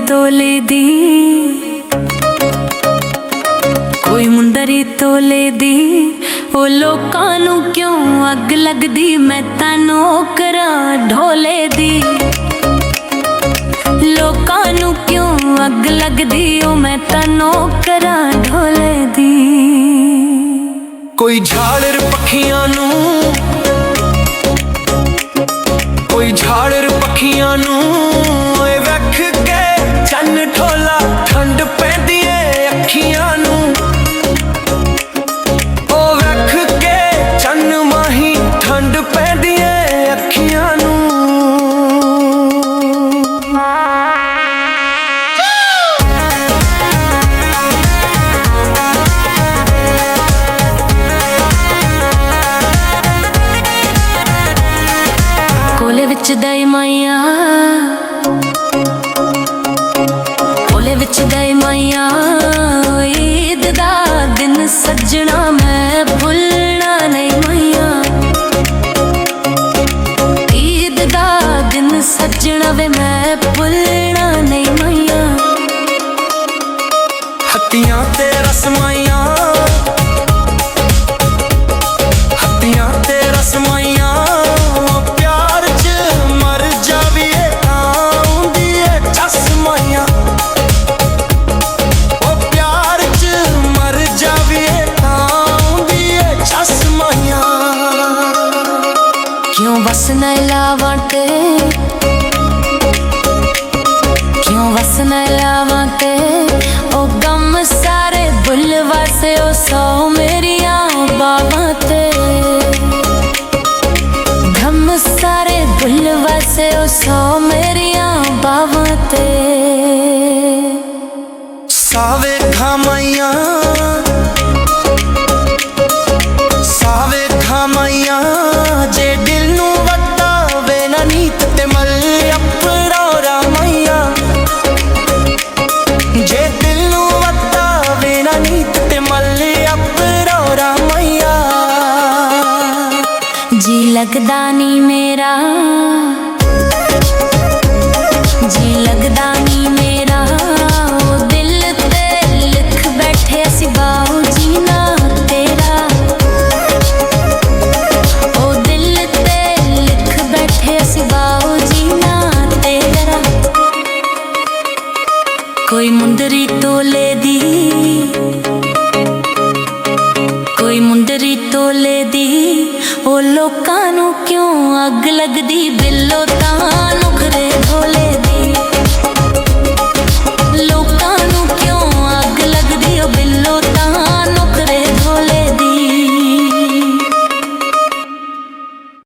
ਤੋਲੇ ਦੀ, ਕੋਈ ਮੁੰਦਰੀ ਤੋਲੇ ਦੀ। ਉਹ ਲੋਕਾਂ ਨੂੰ ਕਿਉਂ ਅੱਗ ਲੱਗਦੀ, ਮੈਂ ਤਾਂ ਨੌਕਰਾਂ ਢੋਲੇ ਦੀ। ਲੋਕਾਂ ਨੂੰ ਕਿਉਂ ਅੱਗ ਲੱਗਦੀ, ਉਹ ਮੈਂ ਤਾਂ ਨੌਕਰਾਂ ਢੋਲੇ ਦੀ। ਕੋਈ ਝਾੜਰ ਪੱਖੀਆਂ ਨੂੰ, ਕੋਈ ਝਾੜਰ ਪੱਖੀਆਂ ਨੂੰ ਓਏ ਵੇਖ ਕੇ ਚੰਨ ਢੋਲਾ। ਠੰਡ ਪੈਂਦੀ ਏ ਅੱਖੀਆਂ ਨੂੰ, ਉਹ ਵੇਖ ਕੇ ਚੰਨ ਮਾਹੀ। ਠੰਡ ਪੈਂਦੀ ਏ ਅੱਖੀਆਂ ਨੂੰ। ਕੋਲੇ ਵਿੱਚ ਦਈ ਮਾਈਆ, ਕੋਲੇ ਵਿੱਚ ਦਈ ਮਾਈਆ। ਈਦ ਦਾ ਦਿਨ ਸੱਜਣਾ ਮੈਂ ਭੁੱਲਣਾ ਨਹੀਂ ਮਾਈਆ। ਈਦ ਦਾ ਦਿਨ ਸੱਜਣਾ ਵੇ ਮੈਂ ਭੁੱਲਣਾ ਨਹੀਂ ਮਾਈਆ। ਹੱਤੀਆਂ ਤੇ ਰਸਮਾਈਆਂ, ਹੱਤੀਆਂ ਤੇ ਰਸਮਾਈਆਂ। क्यों बस न लावां ते, क्यों बस न लावां ते। ओ गम सारे भुल वसे, ओ सौ मेरियां बावां ते। गम सारे भुल वसे, ओ सौ मेरियां बावां ते। सावे खामाइया, सावे खामाइया। जे दिल नू वतावे ना नीत ते मल अपरोरा मैया। जे दिल नू वतावे ना नीत ते मल अपरोरा मैया। जी लगदा नी मेरा, जी लगदा नी मेरा। ओ दिल ते लिख बैठे असी बाऊ जी ना तेरा। ओ दिल ते लिख बैठे असी बाऊ जी ना तेरा। कोई मुंदरी तोले दी, कोई मुंदरी तोले दी। ओ लोकां नू क्यों अग लगदी, बिल्लो